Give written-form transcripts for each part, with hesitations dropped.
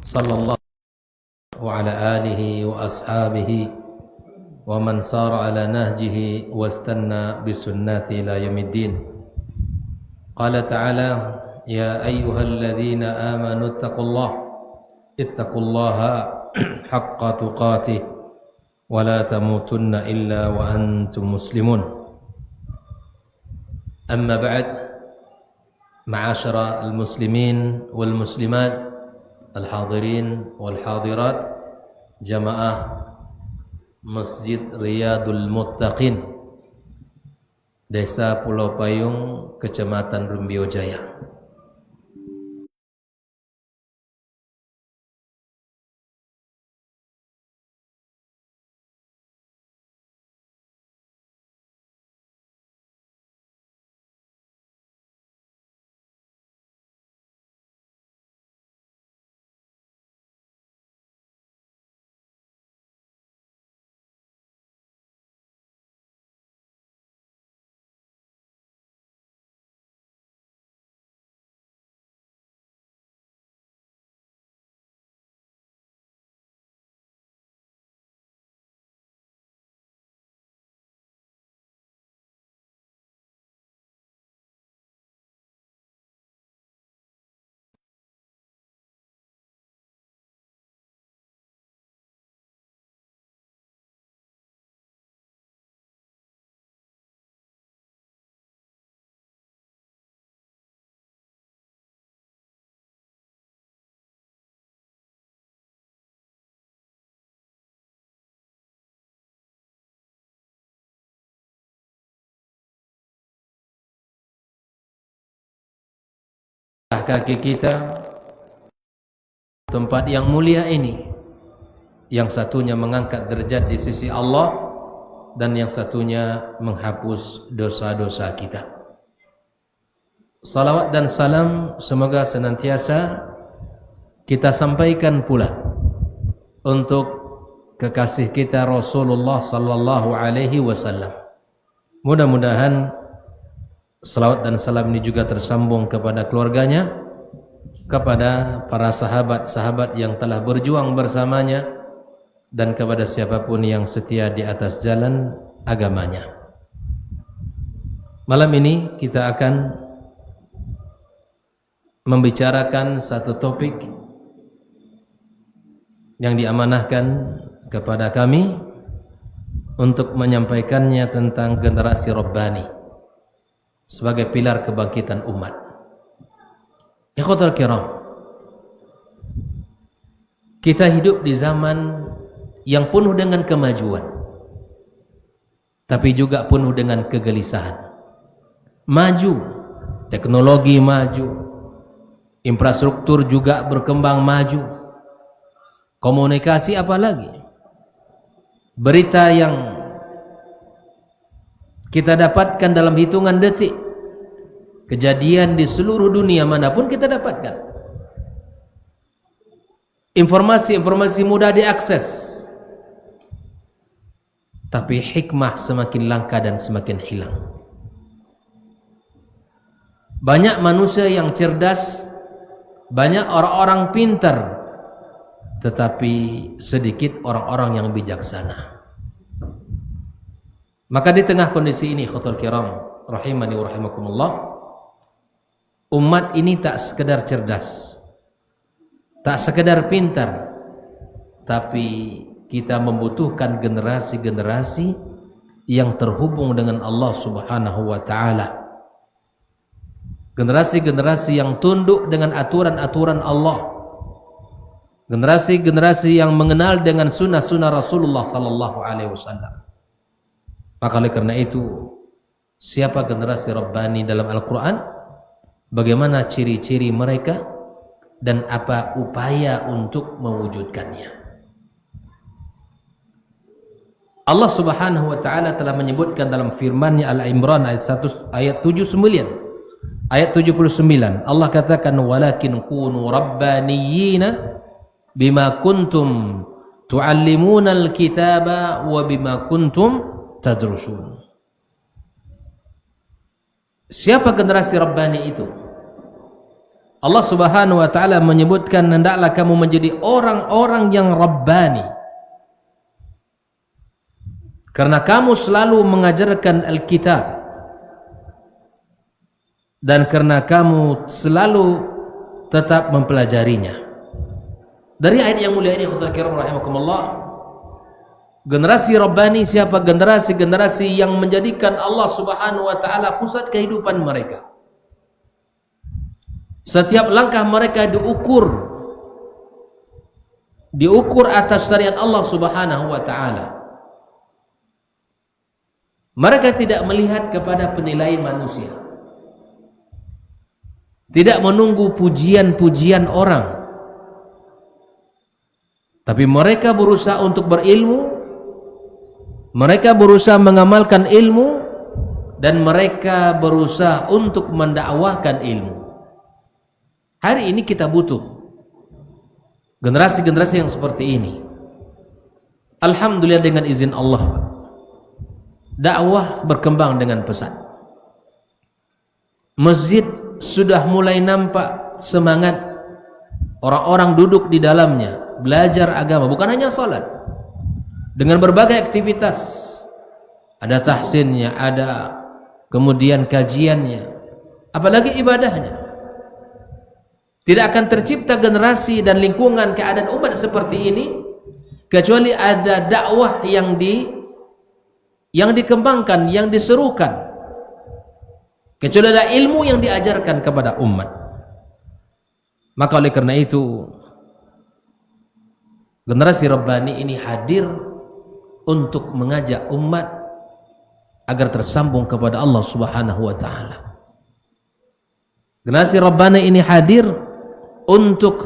sallallahu wa ala alihi wa ashabihi wa man sara ala nahjihi wastanna bisunnati ila yaumiddin. Qala ta'ala ya ayyuhalladzina amanu ittaqullaha haqqa tuqatih wa la tamutunna illa wa antum muslimun. Amma ba'd, ma'asyara al-muslimin wal muslimat, al-hadirin wal hadirat, jamaah Masjid Riyadul Muttaqin, Desa Pulau Payung, Kecamatan Rumbio Jaya. Kaki kita tempat yang mulia ini, yang satunya mengangkat derajat di sisi Allah dan yang satunya menghapus dosa-dosa kita. Salawat dan salam semoga senantiasa kita sampaikan pula untuk kekasih kita Rasulullah sallallahu alaihi wasallam. Mudah-mudahan salawat dan salam ini juga tersambung kepada keluarganya, kepada para sahabat-sahabat yang telah berjuang bersamanya, dan kepada siapapun yang setia di atas jalan agamanya. Malam ini kita akan membicarakan satu topik yang diamanahkan kepada kami untuk menyampaikannya tentang generasi Rabbani sebagai pilar kebangkitan umat. Ikhwatul kiram, kita hidup di zaman yang penuh dengan kemajuan, tapi juga penuh dengan kegelisahan. Maju, teknologi maju, infrastruktur juga berkembang maju, komunikasi apalagi, berita yang kita dapatkan dalam hitungan detik, kejadian di seluruh dunia manapun kita dapatkan. Informasi-informasi mudah diakses, tapi hikmah semakin langka dan semakin hilang. Banyak manusia yang cerdas, banyak orang-orang pintar, tetapi sedikit orang-orang yang bijaksana. Maka di tengah kondisi ini, ikhwatul kiram rahimani wa rahimakumullah, umat ini tak sekedar cerdas, tak sekedar pintar, tapi kita membutuhkan generasi-generasi yang terhubung dengan Allah Subhanahu wa taala. Generasi-generasi yang tunduk dengan aturan-aturan Allah. Generasi-generasi yang mengenal dengan sunnah-sunnah Rasulullah sallallahu alaihi wasallam. Maka oleh karena itu, siapa generasi Rabbani dalam Al-Quran, bagaimana ciri-ciri mereka, dan apa upaya untuk mewujudkannya. Allah Subhanahu wa taala telah menyebutkan dalam firman-Nya Al-Imran ayat 79. Ayat 79, Allah katakan walakin kunu rabbaniyina bima kuntum tuallimuna al-kitaba wa bima kuntum tadrusun. Siapa generasi Rabbani itu? Allah Subhanahu wa taala menyebutkan, hendaklah kamu menjadi orang-orang yang rabbani, karena kamu selalu mengajarkan Alkitab, dan karena kamu selalu tetap mempelajarinya. Dari ayat yang mulia ini, khotbah kiram rahimakumullah, generasi rabbani siapa? Generasi yang menjadikan Allah Subhanahu wa taala pusat kehidupan mereka. Setiap langkah mereka diukur atas syariat Allah Subhanahu wa taala. Mereka tidak melihat kepada penilaian manusia, tidak menunggu pujian-pujian orang, tapi mereka berusaha untuk berilmu, mereka berusaha mengamalkan ilmu, dan mereka berusaha untuk mendakwahkan ilmu. Hari ini kita butuh generasi-generasi yang seperti ini. Alhamdulillah, dengan izin Allah, dakwah berkembang dengan pesat. Masjid sudah mulai nampak semangat orang-orang duduk di dalamnya, belajar agama, bukan hanya salat, dengan berbagai aktivitas. Ada tahsinnya, ada kemudian kajiannya, apalagi ibadahnya. Tidak akan tercipta generasi dan lingkungan keadaan umat seperti ini kecuali ada dakwah yang dikembangkan, yang diserukan, kecuali ada ilmu yang diajarkan kepada umat. Maka oleh karena itu, generasi Rabbani ini hadir untuk mengajak umat agar tersambung kepada Allah Subhanahu wa taala. Generasi Rabbani ini hadir untuk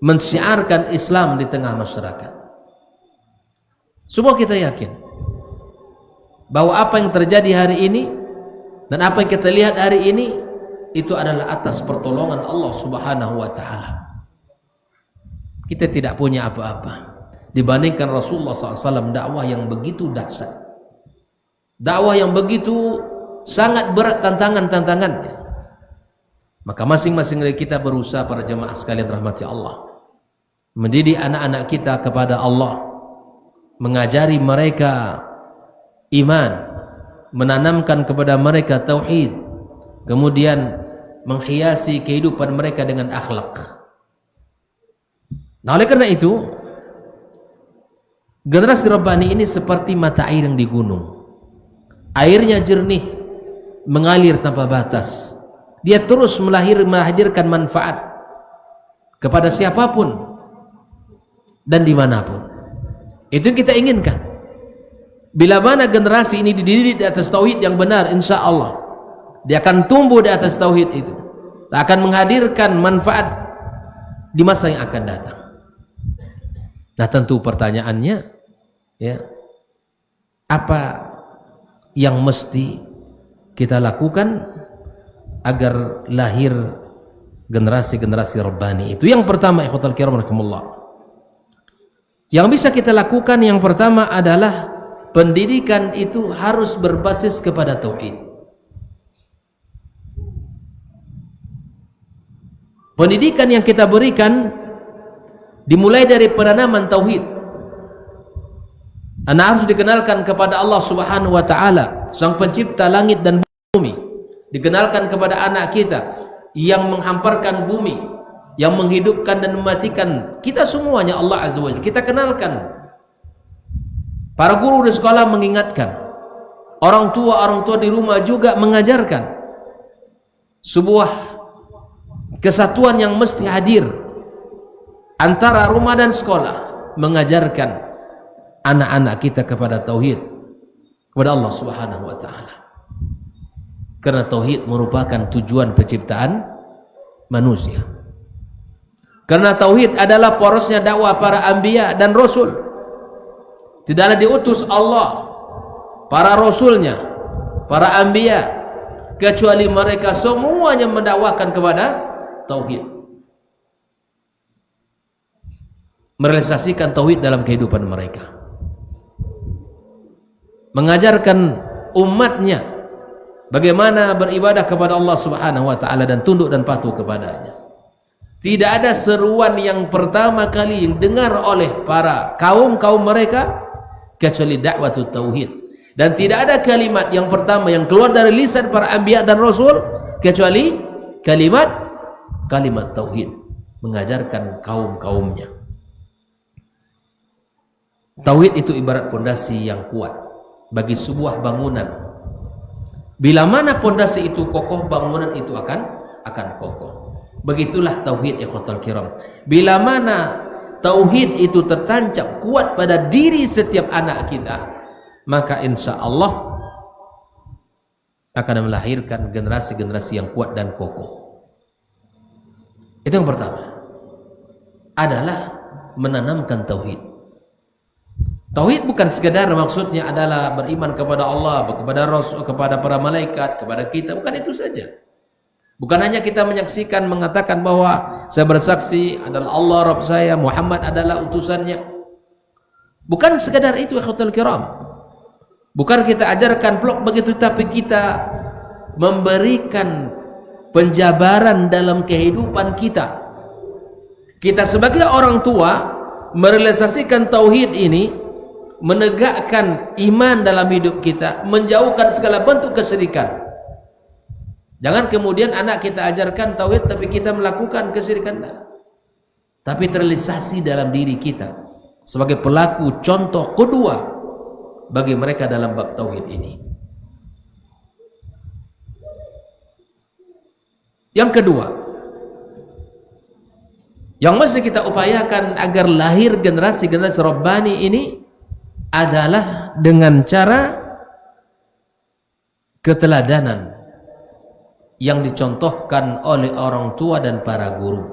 mensyiarkan Islam di tengah masyarakat. Semua kita yakin bahwa apa yang terjadi hari ini dan apa yang kita lihat hari ini itu adalah atas pertolongan Allah Subhanahu wa taala. Kita tidak punya apa-apa dibandingkan Rasulullah SAW, dakwah yang begitu dahsyat, dakwah yang begitu sangat berat tantangannya. Maka masing-masing dari kita berusaha, para jemaah sekalian rahmati Allah, mendidik anak-anak kita kepada Allah, mengajari mereka iman, menanamkan kepada mereka tauhid, kemudian menghiasi kehidupan mereka dengan akhlak. Nah, oleh karena itu, generasi Rabbani ini seperti mata air yang di gunung. Airnya jernih, mengalir tanpa batas. Dia terus menghadirkan manfaat kepada siapapun dan dimanapun. Itu yang kita inginkan. Bila mana generasi ini dididik di atas tauhid yang benar, insya Allah dia akan tumbuh di atas tauhid itu, akan menghadirkan manfaat di masa yang akan datang. Nah, tentu pertanyaannya, ya, apa yang mesti kita lakukan agar lahir generasi-generasi Rabbani itu? Yang pertama, ikhwatal kiram rahimakumullah, yang bisa kita lakukan yang pertama adalah pendidikan itu harus berbasis kepada tauhid. Pendidikan yang kita berikan dimulai dari penanaman tauhid. Anak harus dikenalkan kepada Allah Subhanahu wa taala, Sang Pencipta langit dan bumi. Dikenalkan kepada anak kita yang menghamparkan bumi, yang menghidupkan dan mematikan kita semuanya, Allah Azza wa Jalla. Kita kenalkan. Para guru di sekolah mengingatkan, orang tua di rumah juga mengajarkan. Sebuah kesatuan yang mesti hadir antara rumah dan sekolah, mengajarkan anak-anak kita kepada tauhid, kepada Allah Subhanahu wa taala. Karena tauhid merupakan tujuan penciptaan manusia. Karena tauhid adalah porosnya dakwah para anbiya dan rasul. Tidaklah diutus Allah, para rasulnya, para anbiya, kecuali mereka semuanya mendakwakan kepada tauhid, merealisasikan tauhid dalam kehidupan mereka, mengajarkan umatnya bagaimana beribadah kepada Allah Subhanahu wa taala dan tunduk dan patuh kepadanya. Tidak ada seruan yang pertama kali dengar oleh para kaum mereka kecuali dakwah tauhid, dan tidak ada kalimat yang pertama yang keluar dari lisan para anbiya dan rasul kecuali kalimat tauhid, mengajarkan kaumnya. Tauhid itu ibarat pondasi yang kuat bagi sebuah bangunan. Bila mana pondasi itu kokoh, bangunan itu akan kokoh. Begitulah tauhid, ikhwatal kiram. Bila mana tauhid itu tertancap kuat pada diri setiap anak kita, maka insya Allah akan melahirkan generasi-generasi yang kuat dan kokoh. Itu yang pertama, adalah menanamkan tauhid. Tauhid bukan sekedar maksudnya adalah beriman kepada Allah, kepada Rasul, kepada para malaikat, kepada kita, bukan itu saja. Bukan hanya kita menyaksikan, mengatakan bahwa saya bersaksi adalah Allah Rabb saya, Muhammad adalah utusannya. Bukan sekedar itu, ikhwatul kiram. Bukan kita ajarkan blok begitu, tapi kita memberikan penjabaran dalam kehidupan kita. Kita sebagai orang tua merealisasikan tauhid ini, menegakkan iman dalam hidup kita, menjauhkan segala bentuk kesyirikan. Jangan kemudian anak kita ajarkan tauhid tapi kita melakukan kesyirikan. Tapi terrealisasi dalam diri kita sebagai pelaku contoh kedua bagi mereka dalam bab tauhid ini. Yang kedua, yang mesti kita upayakan agar lahir generasi-generasi Rabbani ini adalah dengan cara keteladanan yang dicontohkan oleh orang tua dan para guru.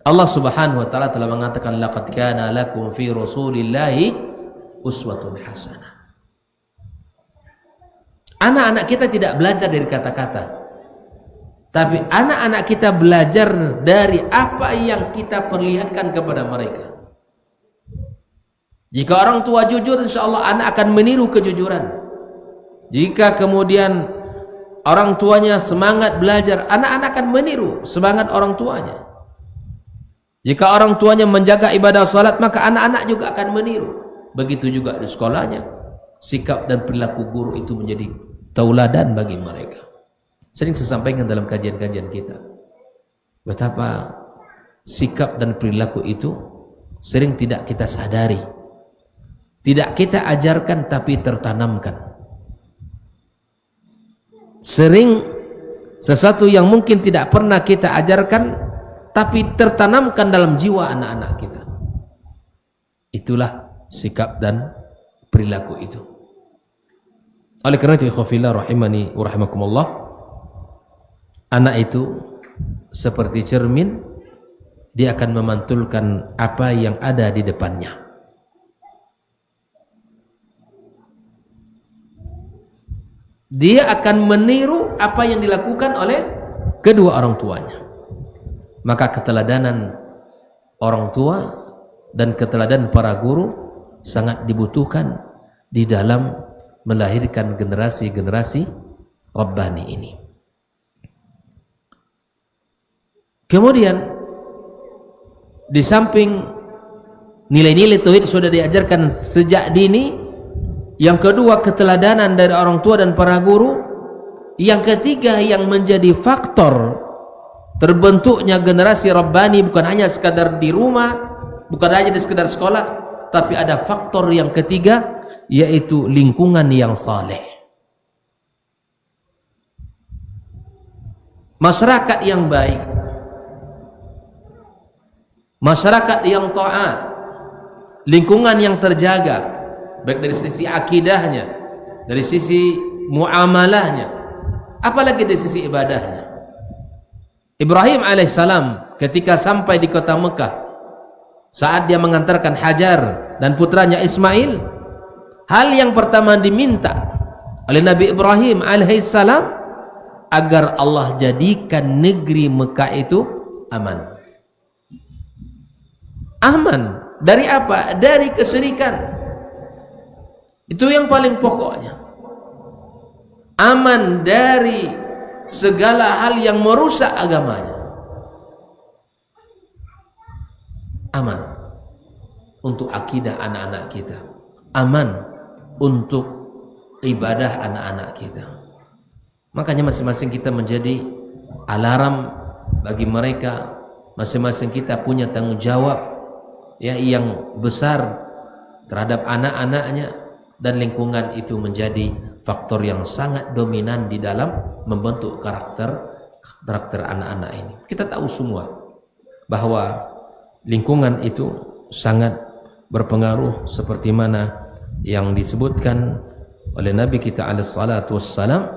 Allah Subhanahu wa taala telah mengatakan laqad kana lakum fi rasulillahi uswatun hasanah. Anak-anak kita tidak belajar dari kata-kata, tapi anak-anak kita belajar dari apa yang kita perlihatkan kepada mereka. Jika orang tua jujur, insya Allah anak akan meniru kejujuran. Jika kemudian orang tuanya semangat belajar, anak-anak akan meniru semangat orang tuanya. Jika orang tuanya menjaga ibadah salat, maka anak-anak juga akan meniru. Begitu juga di sekolahnya, sikap dan perilaku guru itu menjadi tauladan bagi mereka. Sering saya sampaikan dalam kajian-kajian kita, betapa sikap dan perilaku itu sering tidak kita sadari, tidak kita ajarkan tapi tertanamkan. Sering sesuatu yang mungkin tidak pernah kita ajarkan tapi tertanamkan dalam jiwa anak-anak kita. Itulah sikap dan perilaku itu. Oleh karena itu, ikhwafillah rahimani wa rahimakumullah, anak itu seperti cermin, dia akan memantulkan apa yang ada di depannya. Dia akan meniru apa yang dilakukan oleh kedua orang tuanya. Maka keteladanan orang tua dan keteladanan para guru sangat dibutuhkan di dalam melahirkan generasi-generasi Rabbani ini. Kemudian di samping nilai-nilai tauhid sudah diajarkan sejak dini, yang kedua keteladanan dari orang tua dan para guru, yang ketiga yang menjadi faktor terbentuknya generasi Rabbani bukan hanya sekadar di rumah, bukan hanya di sekadar sekolah, tapi ada faktor yang ketiga, yaitu lingkungan yang saleh, masyarakat yang baik, masyarakat yang taat, lingkungan yang terjaga, baik dari sisi akidahnya, dari sisi muamalahnya, apalagi dari sisi ibadahnya. Ibrahim alaihissalam ketika sampai di kota Mekah, saat dia mengantarkan Hajar dan putranya Ismail, hal yang pertama diminta oleh Nabi Ibrahim alaihissalam agar Allah jadikan negeri Mekah itu aman. Aman dari apa? Dari kesyirikan. Itu yang paling pokoknya. aman dari segala hal yang merusak agamanya, aman untuk akidah anak-anak kita, aman untuk ibadah anak-anak kita. Makanya masing-masing kita menjadi alarm bagi mereka. Masing-masing kita punya tanggung jawab yang besar terhadap anak-anaknya, dan lingkungan itu menjadi faktor yang sangat dominan di dalam membentuk karakter anak-anak ini. Kita tahu semua bahwa lingkungan itu sangat berpengaruh, seperti mana yang disebutkan oleh Nabi kita alaihi salatu wassalam,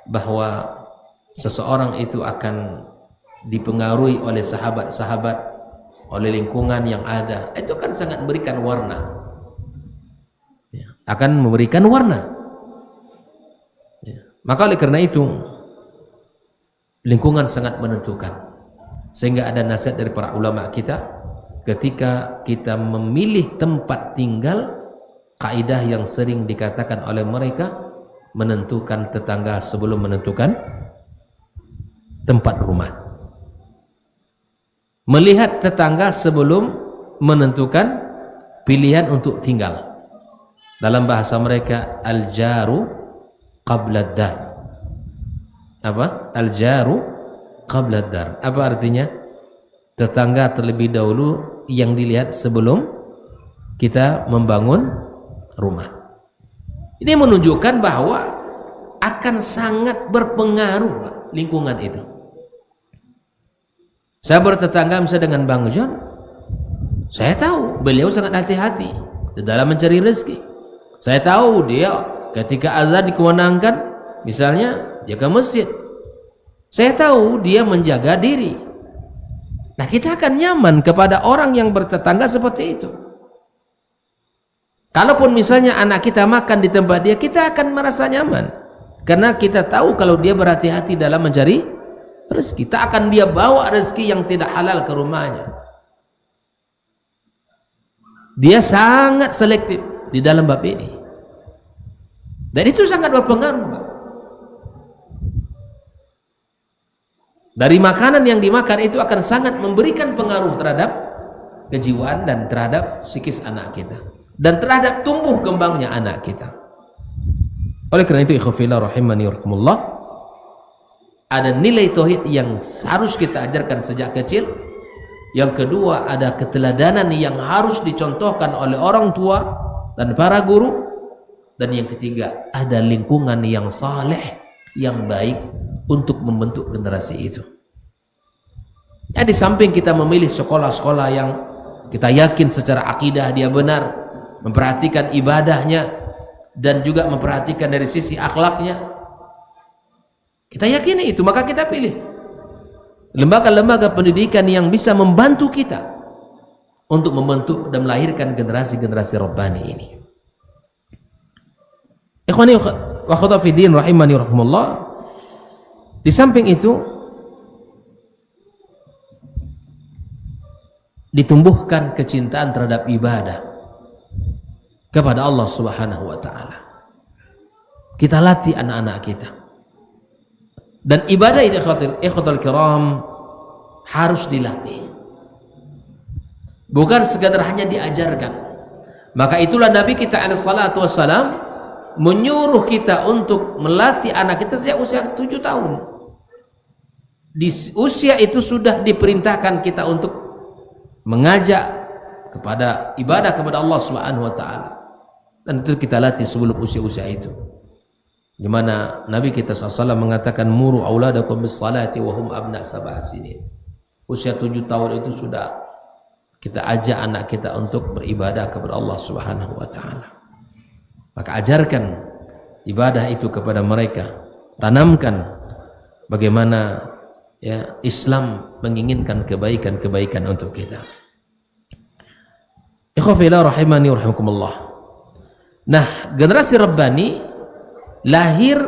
bahwa seseorang itu akan dipengaruhi oleh sahabat-sahabat, oleh lingkungan yang ada. Itu kan sangat memberikan warna, akan memberikan warna. Maka oleh karena itu lingkungan sangat menentukan, sehingga ada nasihat dari para ulama kita ketika kita memilih tempat tinggal. Kaidah yang sering dikatakan oleh mereka, menentukan tetangga sebelum menentukan tempat rumah. Melihat tetangga sebelum menentukan pilihan untuk tinggal. Dalam bahasa mereka, al-jaru qabla ad-dar. Apa? Al-jaru qabla ad-dar. Apa artinya? Tetangga terlebih dahulu yang dilihat sebelum kita membangun rumah. Ini menunjukkan bahwa akan sangat berpengaruh lingkungan itu. Saya bertetangga misalnya dengan Bang John, saya tahu beliau sangat hati-hati dalam mencari rezeki. Saya tahu dia ketika azan dikumandangkan, misalnya jaga masjid. Saya tahu dia menjaga diri. Nah, kita akan nyaman kepada orang yang bertetangga seperti itu. Kalaupun misalnya anak kita makan di tempat dia, kita akan merasa nyaman, karena kita tahu kalau dia berhati-hati dalam mencari rezeki. Tak akan dia bawa rezeki yang tidak halal ke rumahnya. Dia sangat selektif di dalam bab ini, dan itu sangat berpengaruh, Pak. Dari makanan yang dimakan itu akan sangat memberikan pengaruh terhadap kejiwaan dan terhadap psikis anak kita, dan terhadap tumbuh kembangnya anak kita. Oleh karena itu, ikhwafillah rahimani warahmatullah, ada nilai tauhid yang harus kita ajarkan sejak kecil. Yang kedua, ada keteladanan yang harus dicontohkan oleh orang tua dan para guru. Dan yang ketiga, ada lingkungan yang saleh, yang baik untuk membentuk generasi itu. Ya, di samping kita memilih sekolah-sekolah yang kita yakin secara akidah dia benar, memperhatikan ibadahnya, dan juga memperhatikan dari sisi akhlaknya, kita yakini itu, maka kita pilih lembaga-lembaga pendidikan yang bisa membantu kita untuk membentuk dan melahirkan generasi-generasi Rabbani ini. Ikhwani wa akhwati fi din rahimani rahimullah. Di samping itu ditumbuhkan kecintaan terhadap ibadah kepada Allah Subhanahu wa taala. Kita latih anak-anak kita. Dan ibadah itu ikhwatul kiram harus dilatih. Bukan sekadar hanya diajarkan. Maka itulah Nabi kita alaihi salatu wassalam menyuruh kita untuk melatih anak kita sejak usia 7 tahun. Di usia itu sudah diperintahkan kita untuk mengajak kepada ibadah kepada Allah Subhanahu wa taala. Dan itu kita latih sebelum usia-usia itu. Di mana Nabi kita SAW mengatakan, muru auladakum bis salati wa hum abna sab'a sinin. Usia 7 tahun itu sudah kita ajak anak kita untuk beribadah kepada Allah Subhanahu wa taala. Maka ajarkan ibadah itu kepada mereka. Tanamkan bagaimana Islam menginginkan kebaikan-kebaikan untuk kita. Ikhwafillah rahimani rahimakumullah. Nah, generasi Rabbani lahir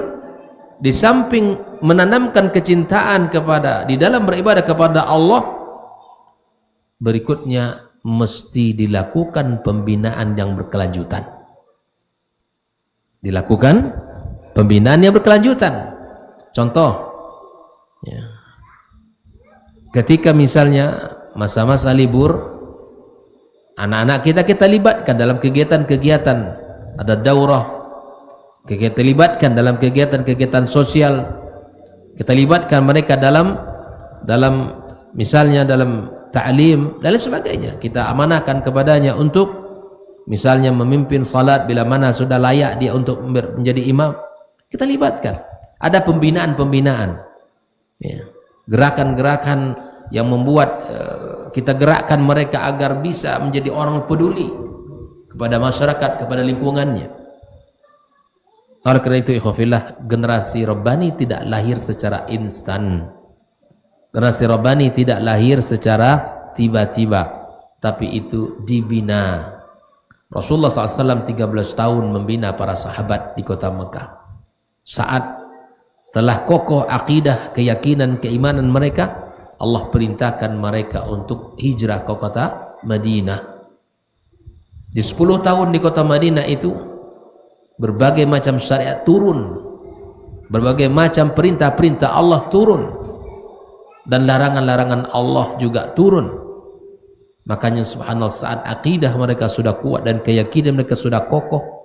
di samping menanamkan kecintaan di dalam beribadah kepada Allah, berikutnya mesti dilakukan pembinaan yang berkelanjutan. Dilakukan Pembinaan yang berkelanjutan. Contoh, ya, ketika misalnya masa-masa libur, anak-anak kita libatkan dalam kegiatan-kegiatan, ada daurah, kita libatkan dalam kegiatan-kegiatan sosial, kita libatkan mereka dalam misalnya dalam ta'lim dan lain sebagainya. Kita amanahkan kepadanya untuk misalnya memimpin salat bila mana sudah layak dia untuk menjadi imam. Kita libatkan. Ada pembinaan-pembinaan, ya, gerakan-gerakan yang membuat kita gerakkan mereka agar bisa menjadi orang peduli kepada masyarakat, kepada lingkungannya. Oleh karena itu, ikhwafillah, generasi Rabbani tidak lahir secara instan. Generasi Rabbani tidak lahir secara tiba-tiba, tapi itu dibina. Rasulullah SAW 13 tahun membina para sahabat di kota Mekah. Saat telah kokoh akidah, keyakinan, keimanan mereka, Allah perintahkan mereka untuk hijrah ke kota Madinah. Di 10 tahun di kota Madinah itu, berbagai macam syariat turun, berbagai macam perintah-perintah Allah turun, dan larangan-larangan Allah juga turun. Makanya subhanallah, saat akidah mereka sudah kuat dan keyakinan mereka sudah kokoh,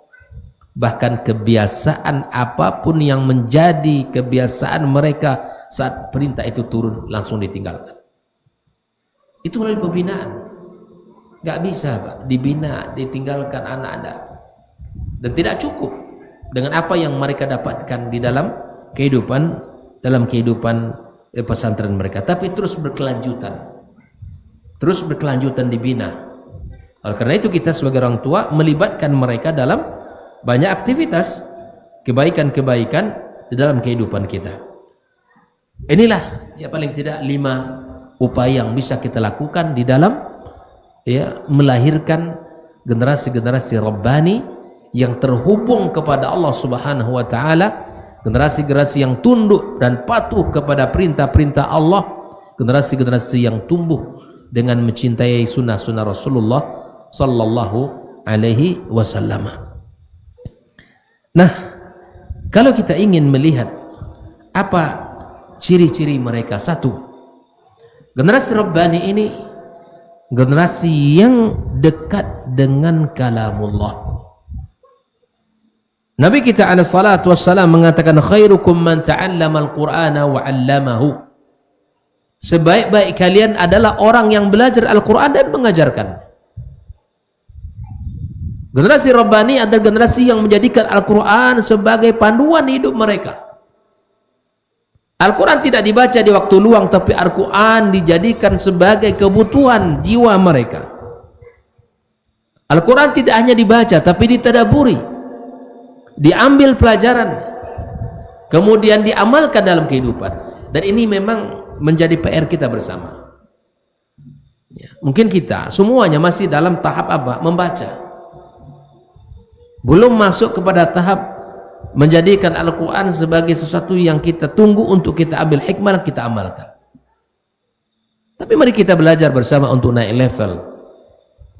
bahkan kebiasaan apapun yang menjadi kebiasaan mereka saat perintah itu turun langsung ditinggalkan. Itu melalui pembinaan. Gak bisa Pak, dibina, ditinggalkan anak-anak. Dan tidak cukup dengan apa yang mereka dapatkan di dalam kehidupan pesantren mereka, tapi terus berkelanjutan dibina. Oleh karena itu kita sebagai orang tua melibatkan mereka dalam banyak aktivitas kebaikan-kebaikan di dalam kehidupan kita. Inilah ya paling tidak 5 upaya yang bisa kita lakukan di dalam ya melahirkan generasi-generasi Rabbani yang terhubung kepada Allah Subhanahu wa taala, generasi-generasi yang tunduk dan patuh kepada perintah-perintah Allah, generasi-generasi yang tumbuh dengan mencintai sunnah-sunnah Rasulullah sallallahu alaihi wasallam. Nah, kalau kita ingin melihat apa ciri-ciri mereka, satu, generasi Rabbani ini generasi yang dekat dengan kalamullah. Nabi kita alaihi salatu wassalam mengatakan, khairukum man ta'allama al-Qur'ana wa 'allamahu. Sebaik-baik kalian adalah orang yang belajar Al-Qur'an dan mengajarkan. Generasi Rabbani adalah generasi yang menjadikan Al-Quran sebagai panduan hidup mereka. Al-Quran tidak dibaca di waktu luang, tapi Al-Quran dijadikan sebagai kebutuhan jiwa mereka. Al-Quran tidak hanya dibaca, tapi ditadaburi, diambil pelajaran, kemudian diamalkan dalam kehidupan. Dan ini memang menjadi PR kita bersama. Ya, mungkin kita semuanya masih dalam tahap apa? Membaca. Belum masuk kepada tahap menjadikan Al-Quran sebagai sesuatu yang kita tunggu untuk kita ambil hikmah dan kita amalkan. Tapi mari kita belajar bersama untuk naik level.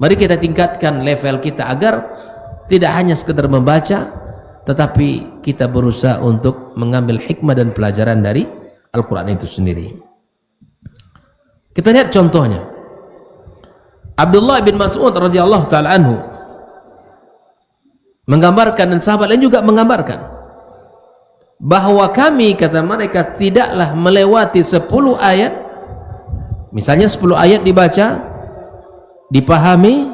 Mari kita tingkatkan level kita agar tidak hanya sekedar membaca, tetapi kita berusaha untuk mengambil hikmah dan pelajaran dari Al-Quran itu sendiri. Kita lihat contohnya. Abdullah bin Mas'ud radhiyallahu ta'ala anhu menggambarkan, dan sahabat lain juga menggambarkan, bahwa kami, kata mereka, tidaklah melewati 10 ayat, misalnya 10 ayat dibaca, dipahami,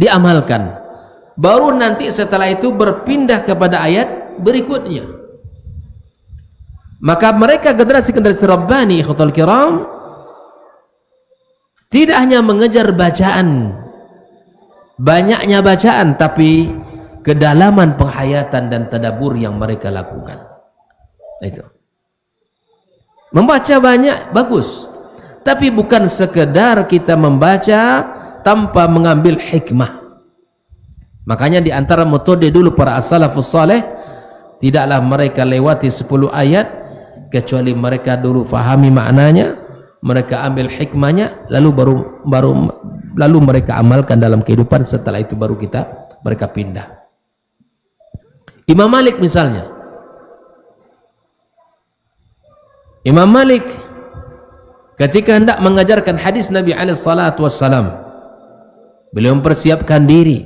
diamalkan, baru nanti setelah itu berpindah kepada ayat berikutnya. Maka mereka generasi-generasi Rabbani, ikhwatul kiram, tidak hanya mengejar bacaan, banyaknya bacaan, tapi kedalaman penghayatan dan tadabbur yang mereka lakukan. Itu. Membaca banyak bagus, tapi bukan sekedar kita membaca tanpa mengambil hikmah. Makanya di antara metode dulu para as-salafus saleh, tidaklah mereka lewati 10 ayat kecuali mereka dulu fahami maknanya, mereka ambil hikmahnya, lalu mereka amalkan dalam kehidupan. Setelah itu baru mereka pindah. Imam Malik misalnya, Imam Malik ketika hendak mengajarkan hadis Nabi alaihi salatu wassalam, beliau mempersiapkan diri,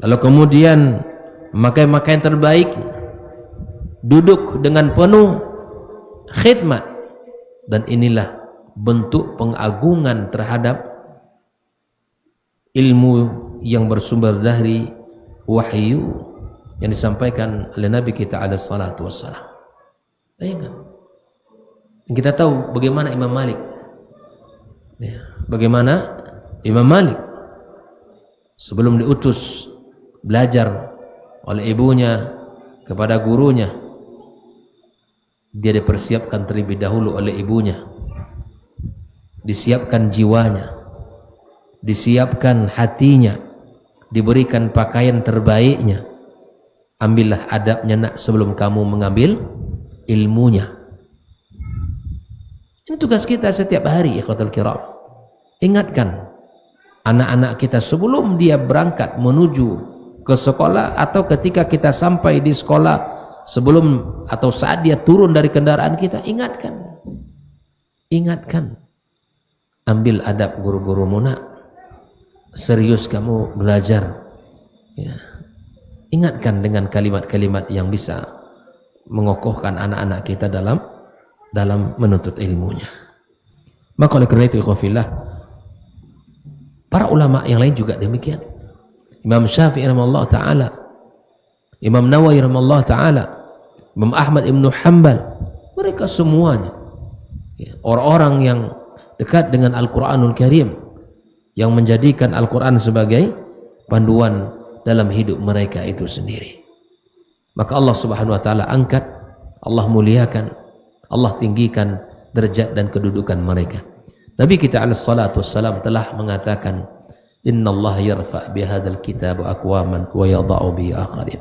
lalu kemudian memakai pakaian terbaik, duduk dengan penuh khidmat, dan inilah bentuk pengagungan terhadap ilmu yang bersumber dari wahyu yang disampaikan oleh Nabi kita alaihi salatu wassalam. Kita tahu bagaimana Imam Malik, bagaimana Imam Malik sebelum diutus belajar oleh ibunya kepada gurunya, dia dipersiapkan terlebih dahulu oleh ibunya, disiapkan jiwanya, disiapkan hatinya, diberikan pakaian terbaiknya. Ambillah adabnya nak sebelum kamu mengambil ilmunya. Ini tugas kita setiap hari, ikhwatul kiram. Ingatkan anak-anak kita sebelum dia berangkat menuju ke sekolah, atau ketika kita sampai di sekolah, sebelum atau saat dia turun dari kendaraan kita, ingatkan, ambil adab guru-gurumu nak, serius kamu belajar, ya. Ingatkan dengan kalimat-kalimat yang bisa mengokohkan anak-anak kita dalam menuntut ilmunya. Maka oleh karena itu, ikhwafillah, para ulama yang lain juga demikian. Imam Syafi'i rahimahullah ta'ala, Imam Nawawi rahimahullah ta'ala, Imam Ahmad ibn Hanbal, mereka semuanya orang-orang yang dekat dengan Al-Quranul Karim, yang menjadikan Al-Quran sebagai panduan dalam hidup mereka itu sendiri. Maka Allah subhanahu wa ta'ala angkat, Allah muliakan, Allah tinggikan derajat dan kedudukan mereka. Nabi kita alaihi salatu wassalam telah mengatakan, innallaha yarfa' bihadzal kitab aqwaman wa yadha'u bi akharin.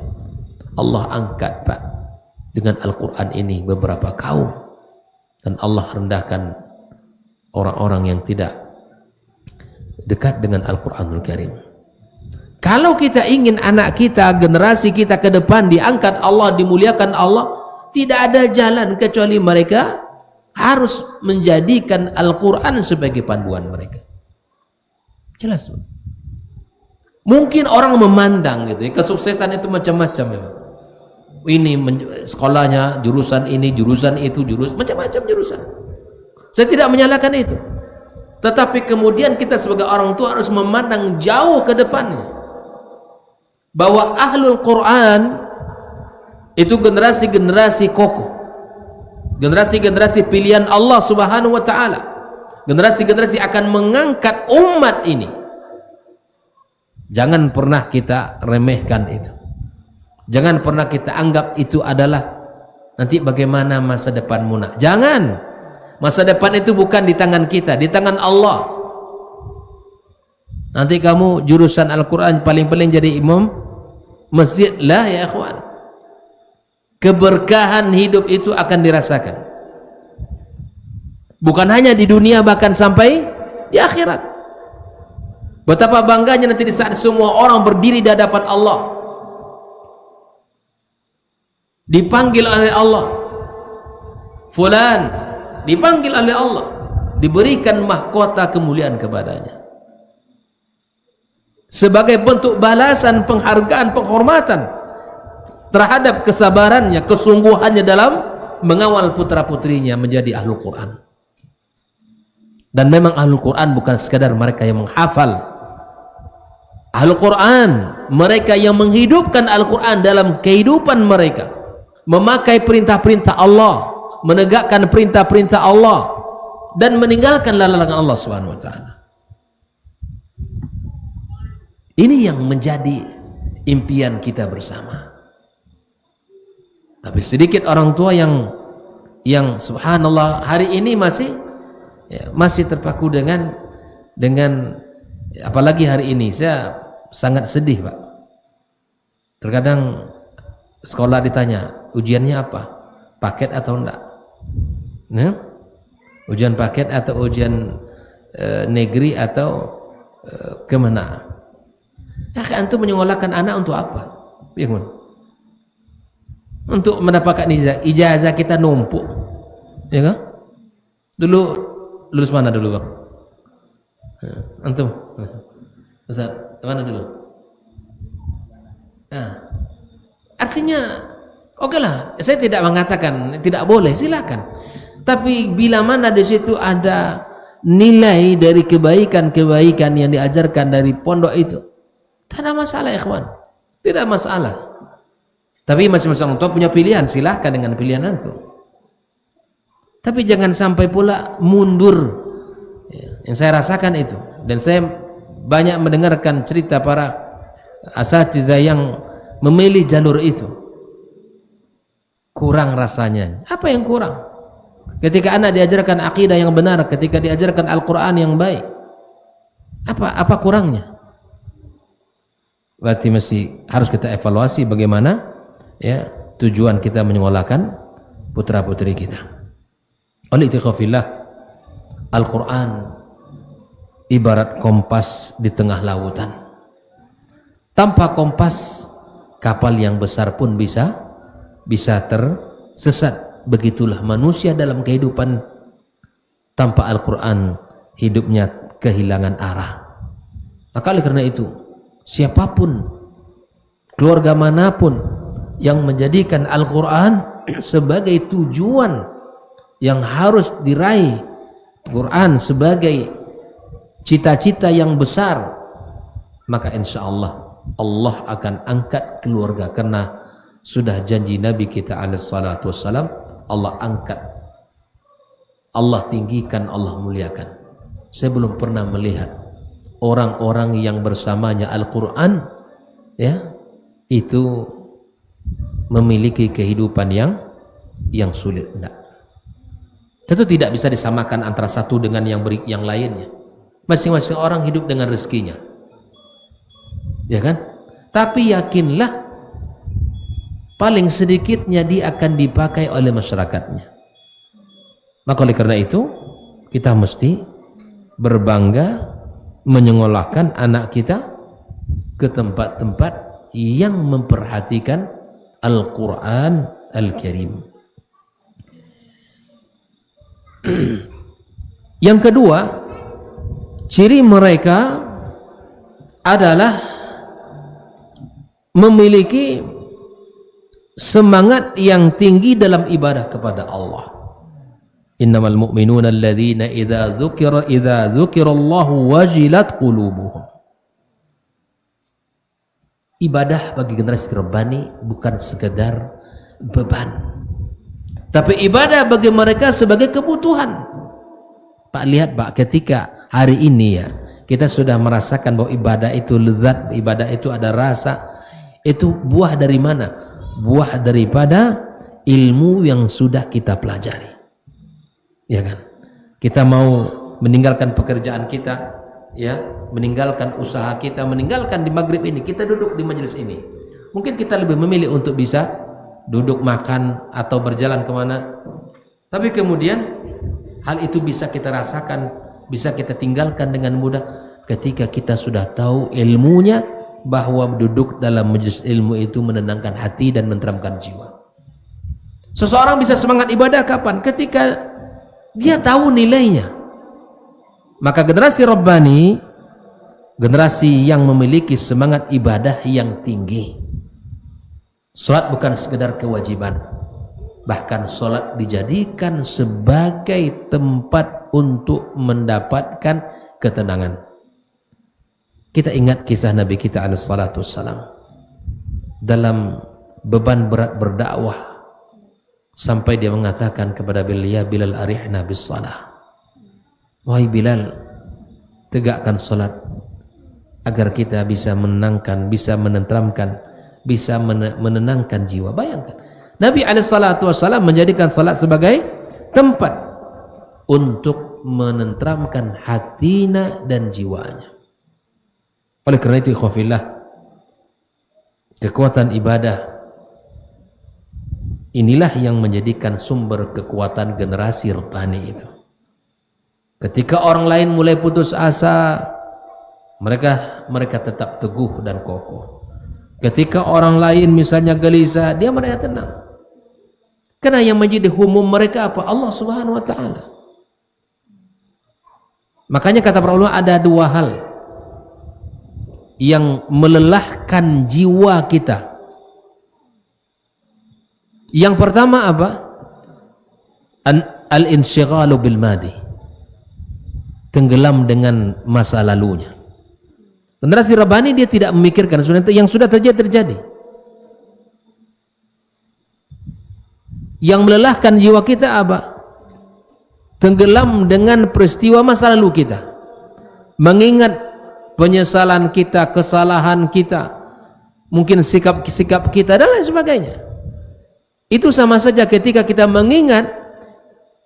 Allah angkat Pak dengan Al-Quran ini beberapa kaum, dan Allah rendahkan orang-orang yang tidak dekat dengan Al-Quranul Karim. Kalau kita ingin anak kita, generasi kita ke depan diangkat Allah, dimuliakan Allah, tidak ada jalan kecuali mereka harus menjadikan Al-Quran sebagai panduan mereka. Jelas. Mungkin orang memandang gitu ya, kesuksesan itu macam-macam ya. Ini sekolahnya jurusan ini, jurusan itu, jurusan macam-macam jurusan. Saya tidak menyalahkan itu. Tetapi kemudian kita sebagai orang tua harus memandang jauh ke depannya, bahwa ahlul Quran itu generasi-generasi kokoh, generasi-generasi pilihan Allah subhanahu wa ta'ala, generasi-generasi akan mengangkat umat ini. Jangan pernah kita remehkan itu, jangan pernah kita anggap itu adalah nanti bagaimana masa depanmu nak. Jangan, masa depan itu bukan di tangan kita, di tangan Allah. Nanti kamu jurusan Al-Quran paling-paling jadi imam masjid lah ya ikhwan. Keberkahan hidup itu akan dirasakan, bukan hanya di dunia, bahkan sampai di akhirat. Betapa bangganya nanti di saat semua orang berdiri di hadapan Allah, dipanggil oleh Allah, fulan dipanggil oleh Allah, diberikan mahkota kemuliaan kepadanya sebagai bentuk balasan, penghargaan, penghormatan terhadap kesabarannya, kesungguhannya dalam mengawal putra-putrinya menjadi ahlul Quran. Dan memang ahlul Quran bukan sekadar mereka yang menghafal. Ahlul Quran mereka yang menghidupkan Al-Quran dalam kehidupan mereka, memakai perintah-perintah Allah, menegakkan perintah-perintah Allah, dan meninggalkan larangan Allah Subhanahu wa ta'ala. Ini yang menjadi impian kita bersama. Tapi sedikit orang tua yang subhanallah hari ini masih terpaku dengan apalagi hari ini saya sangat sedih Pak. Terkadang sekolah ditanya ujiannya apa, paket atau enggak, nah, ujian paket atau ujian negeri atau kemana? Ya, antum menyekolahkan anak untuk apa? Bagaimana? untuk mendapatkan ijazah kita numpuk, ya kan? Dulu lulus mana dulu bang? Antum? Ustaz, mana dulu? Nah, artinya oke lah, saya tidak mengatakan tidak boleh, silakan. Tapi bila mana di situ ada nilai dari kebaikan-kebaikan yang diajarkan dari pondok itu, tak ada masalah ikhwan, tidak masalah. Tapi masing-masing orang punya pilihan, silahkan dengan pilihan itu. Tapi jangan sampai pula mundur. Yang saya rasakan itu, dan saya banyak mendengarkan cerita para asatidzah yang memilih jalur itu. Kurang rasanya. Apa yang kurang? Ketika anak diajarkan akidah yang benar, ketika diajarkan Al-Quran yang baik, apa kurangnya? Berarti masih harus kita evaluasi bagaimana ya tujuan kita menyekolahkan putra-putri kita. Oleh itu khafillah, Al-Quran ibarat kompas di tengah lautan. Tanpa kompas, kapal yang besar pun bisa tersesat. Begitulah manusia dalam kehidupan tanpa Al-Quran, hidupnya kehilangan arah. Maka oleh karena itu, siapapun, keluarga manapun yang menjadikan Al-Quran sebagai tujuan yang harus diraih, Quran sebagai cita-cita yang besar, maka insya Allah Allah akan angkat keluarga, karena sudah janji Nabi kita alaihi salatu wassalam, Allah angkat, Allah tinggikan, Allah muliakan. Saya belum pernah melihat orang-orang yang bersamanya Al-Quran ya itu memiliki kehidupan yang sulit. Tidak. Tentu tidak bisa disamakan antara satu dengan yang lainnya. Masing-masing orang hidup dengan rezekinya, ya kan? Tapi yakinlah, paling sedikitnya dia akan dipakai oleh masyarakatnya. Maka oleh karena itu kita mesti berbangga menyekolahkan anak kita ke tempat-tempat yang memperhatikan Al-Quran Al-Karim. Yang kedua, ciri mereka adalah memiliki semangat yang tinggi dalam ibadah kepada Allah. Innamal mu'minuna alladzina idza dzukirallahu wajilat qulubuhum. Ibadah bagi generasi terbani bukan sekedar beban, tapi ibadah bagi mereka sebagai kebutuhan. Pak, lihat Pak, ketika hari ini ya kita sudah merasakan bahwa ibadah itu lezat, ibadah itu ada rasa, itu buah dari mana? Buah daripada ilmu yang sudah kita pelajari, ya kan? Kita mau meninggalkan pekerjaan kita, ya, meninggalkan usaha kita, meninggalkan di maghrib ini, kita duduk di majelis ini. Mungkin kita lebih memilih untuk bisa duduk makan atau berjalan kemana, tapi kemudian hal itu bisa kita rasakan, bisa kita tinggalkan dengan mudah ketika kita sudah tahu ilmunya, bahwa duduk dalam majelis ilmu itu menenangkan hati dan menenteramkan jiwa. Seseorang bisa semangat ibadah kapan? Ketika dia tahu nilainya. Maka generasi Rabbani, generasi yang memiliki semangat ibadah yang tinggi. Salat bukan sekedar kewajiban, bahkan salat dijadikan sebagai tempat untuk mendapatkan ketenangan. Kita ingat kisah Nabi kita alaihi salatu wassalam dalam beban berat berdakwah, sampai dia mengatakan kepada Bilal, ya Bilal arihna bis salah. Wahai Bilal, tegakkan salat agar kita bisa menenangkan, bisa menenteramkan, bisa menenangkan jiwa. Bayangkan, Nabi alaihi salatu wassalam menjadikan salat sebagai tempat untuk menenteramkan hatinya dan jiwanya. Oleh karena itu ikhwafillah, kekuatan ibadah inilah yang menjadikan sumber kekuatan generasi Rabbani itu. Ketika orang lain mulai putus asa, mereka tetap teguh dan kokoh. Ketika orang lain misalnya gelisah, mereka tenang. Karena yang menjadi humum mereka apa? Allah Subhanahu wa taala. Makanya kata para ulama ada dua hal yang melelahkan jiwa kita. Yang pertama apa? Al-insyighalu bil madi. Tenggelam dengan masa lalunya. Generasi Rabbani dia tidak memikirkan yang sudah terjadi. Yang melelahkan jiwa kita apa? Tenggelam dengan peristiwa masa lalu kita. Mengingat penyesalan kita, kesalahan kita, mungkin sikap-sikap kita dan lain sebagainya. Itu sama saja ketika kita mengingat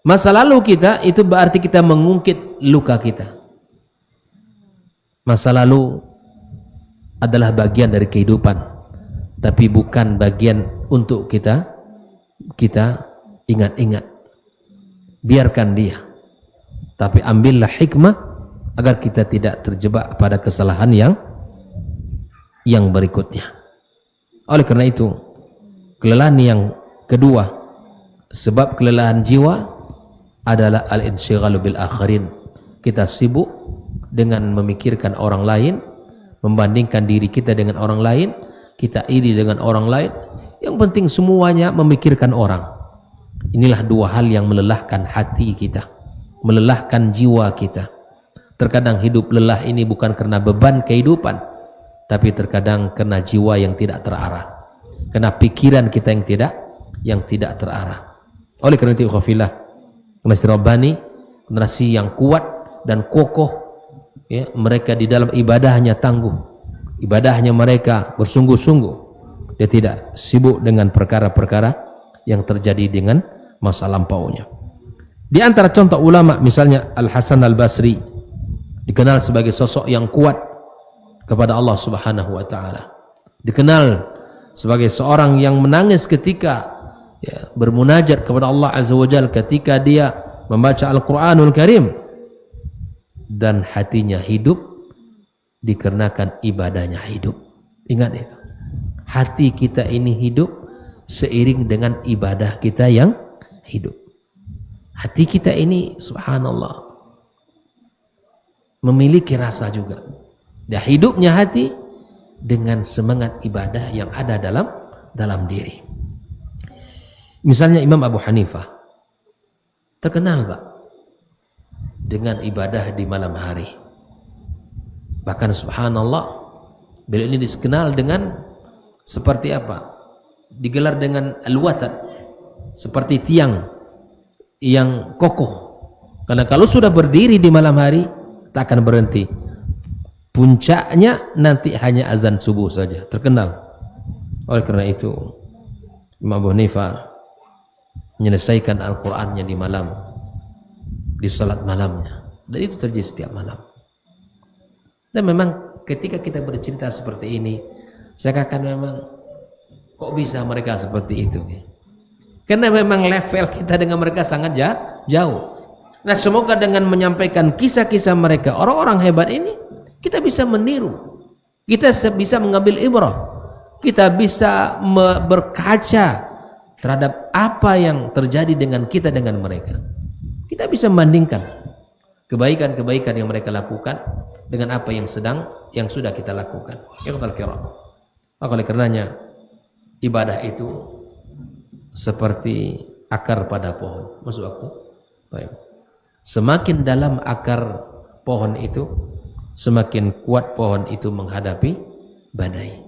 masa lalu kita, itu berarti kita mengungkit luka kita. Masa lalu adalah bagian dari kehidupan, tapi bukan bagian untuk kita ingat-ingat. Biarkan dia, tapi ambillah hikmah agar kita tidak terjebak pada kesalahan yang berikutnya. Oleh karena itu, kelelahan yang kedua, sebab kelelahan jiwa adalah al-insyighalu bil akharin. Kita sibuk dengan memikirkan orang lain, membandingkan diri kita dengan orang lain, kita iri dengan orang lain. Yang penting semuanya memikirkan orang. Inilah dua hal yang melelahkan hati kita, melelahkan jiwa kita. Terkadang hidup lelah ini bukan karena beban kehidupan, tapi terkadang karena jiwa yang tidak terarah, karena pikiran kita yang tidak terarah. Oleh karena itu, khafillah, generasi Rabbani, generasi yang kuat dan kokoh, ya, mereka di dalam ibadahnya tangguh, ibadahnya mereka bersungguh-sungguh. Dia tidak sibuk dengan perkara-perkara yang terjadi dengan masa lampaunya. Di antara contoh ulama, misalnya Al-Hasan Al-Basri, dikenal sebagai sosok yang kuat kepada Allah Subhanahu wa taala. Dikenal sebagai seorang yang menangis ketika bermunajat kepada Allah Azza wa Jalla ketika dia membaca Al-Qur'anul Karim, dan hatinya hidup dikarenakan ibadahnya hidup. Ingat itu. Hati kita ini hidup seiring dengan ibadah kita yang hidup. Hati kita ini subhanallah memiliki rasa juga. Dan hidupnya hati dengan semangat ibadah yang ada dalam diri. Misalnya Imam Abu Hanifah terkenal, Pak, dengan ibadah di malam hari. Bahkan subhanallah, beliau ini dikenal dengan seperti apa? Digelar dengan al-watad, seperti tiang yang kokoh. Karena kalau sudah berdiri di malam hari, tak akan berhenti. Puncaknya nanti hanya azan subuh saja, terkenal. Oleh karena itu, Imam Abu Hanifah menyelesaikan Al-Qur'annya di malam, di salat malamnya, dan itu terjadi setiap malam. Dan memang ketika kita bercerita seperti ini, saya katakan memang kok bisa mereka seperti itu, karena memang level kita dengan mereka sangat jauh. Nah, semoga dengan menyampaikan kisah-kisah mereka, orang-orang hebat ini, kita bisa meniru, kita bisa mengambil ibrah, kita bisa berkaca terhadap apa yang terjadi dengan kita dengan mereka. Kita bisa membandingkan kebaikan-kebaikan yang mereka lakukan dengan apa yang sudah kita lakukan. Ikhwatal kiram. Oleh karenanya, ibadah itu seperti akar pada pohon. Masuk waktu? Baik. Semakin dalam akar pohon itu, semakin kuat pohon itu menghadapi badai.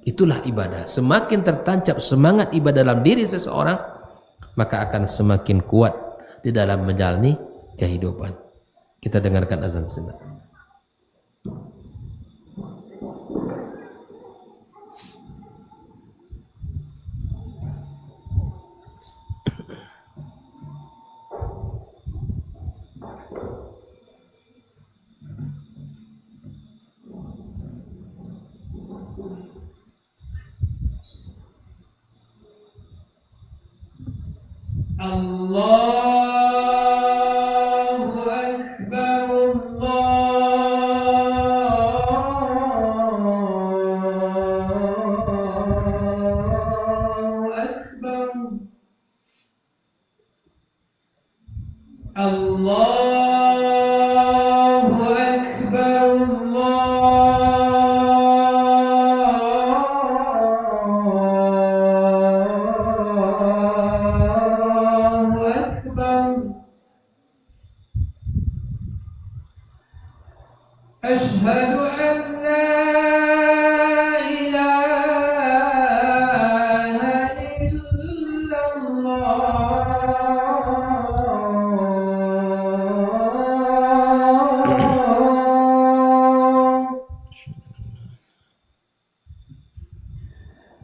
Itulah ibadah. Semakin tertancap semangat ibadah dalam diri seseorang, maka akan semakin kuat di dalam menjalani kehidupan. Kita dengarkan azan sebentar. Allahu Akbar, Allahu Akbar.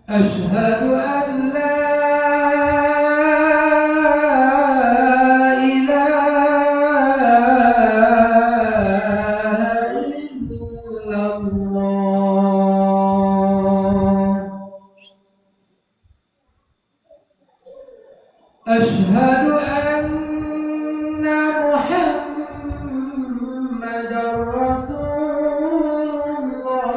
أشهد أن لا أشهد أن محمدا رسول الله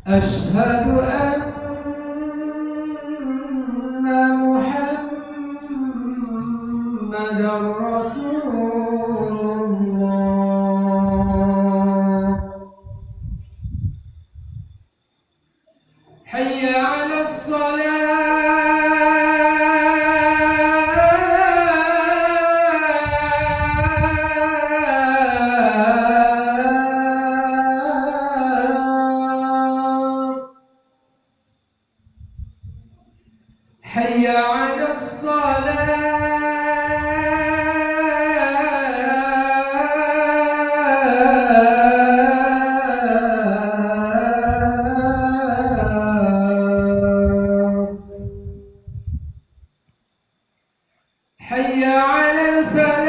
أشهد أن محمدا رسول الله حي على الصلاة حي على الصلاة حي على الفلاح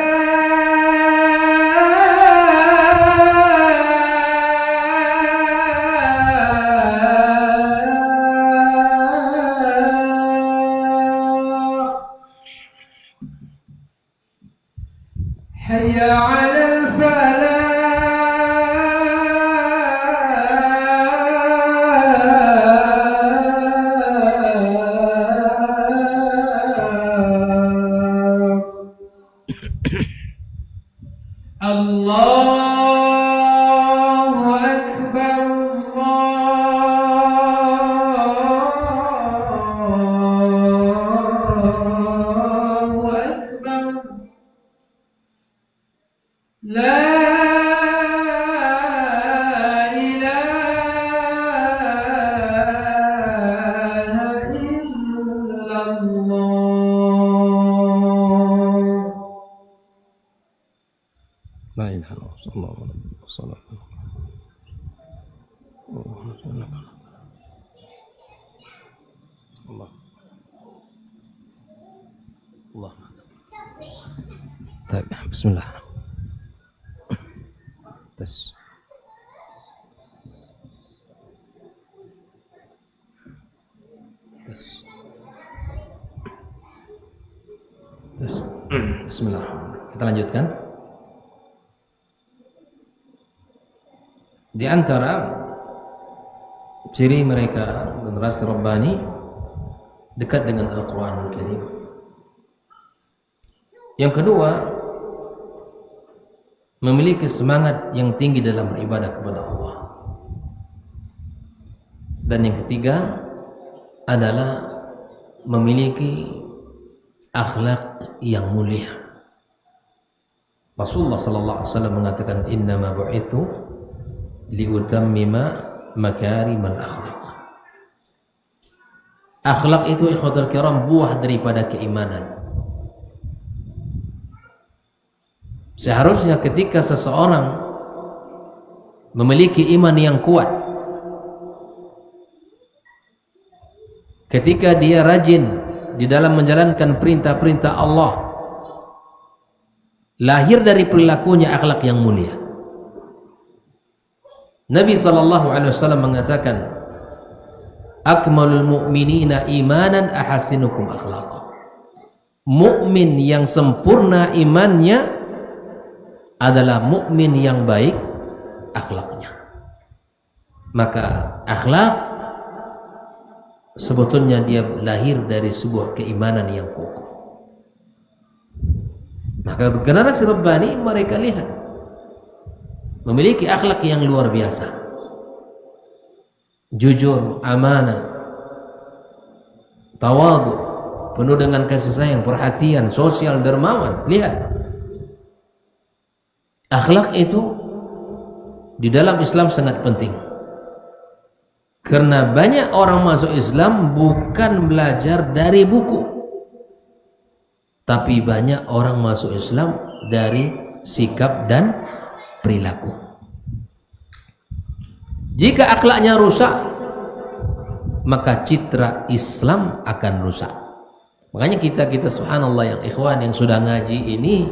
حي على الفلاح الله أكبر الله أكبر لا إله إلا الله لا إله إلا الله صلى الله عليه وسلم الله الله طيب بسم الله tes Bismillah. Kita lanjutkan. Di antara ciri mereka generasi Rabbani dekat dengan Al-Quranul Karim. Yang kedua, memiliki semangat yang tinggi dalam beribadah kepada Allah. Dan yang ketiga adalah memiliki akhlak yang mulia. Rasulullah sallallahu alaihi wasallam mengatakan innama bu'ithu liutammima makarimal akhlaq. Akhlak itu ikhwatul kiram buah daripada keimanan. Seharusnya ketika seseorang memiliki iman yang kuat, ketika dia rajin di dalam menjalankan perintah-perintah Allah, lahir dari perilakunya akhlak yang mulia. Nabi SAW mengatakan, akmalul mu'minina imanan ahasinukum akhlaqa. Mukmin yang sempurna imannya adalah mukmin yang baik akhlaknya. Maka akhlak sebetulnya dia lahir dari sebuah keimanan yang kokoh. Maka generasi Rabbani mereka lihat memiliki akhlak yang luar biasa, jujur, amanah, tawadhu, penuh dengan kasih sayang, perhatian, sosial, dermawan. Lihat, akhlak itu di dalam Islam sangat penting. Karena banyak orang masuk Islam bukan belajar dari buku, tapi banyak orang masuk Islam dari sikap dan perilaku. Jika akhlaknya rusak, maka citra Islam akan rusak. Makanya kita subhanallah yang ikhwan yang sudah ngaji ini,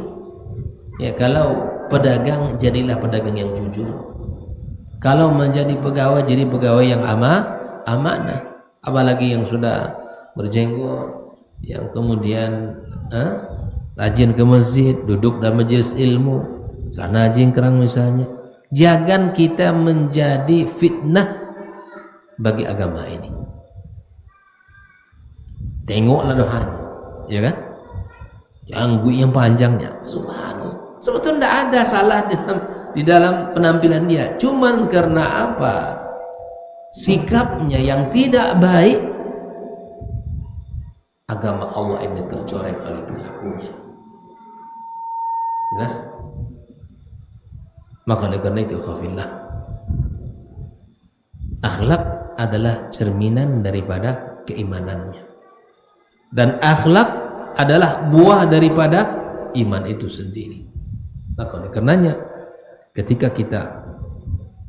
ya kalau pedagang jadilah pedagang yang jujur. Kalau menjadi pegawai jadi pegawai yang amanah. Apalagi yang sudah berjenggot, yang kemudian rajin ke masjid, duduk dalam majelis ilmu, sana jingkrang misalnya. Jangan kita menjadi fitnah bagi agama ini. Tengoklah dohan, ya kan? Yang yang panjangnya, subhanallah. Sebetulnya tidak ada salah di dalam penampilan dia. Cuman karena apa? Sikapnya yang tidak baik, agama Allah ini tercoreng oleh perilakunya. Jelas? Maka oleh karena itu khafillah, akhlak adalah cerminan daripada keimanannya, dan akhlak adalah buah daripada iman itu sendiri. Maka oleh karenanya ketika kita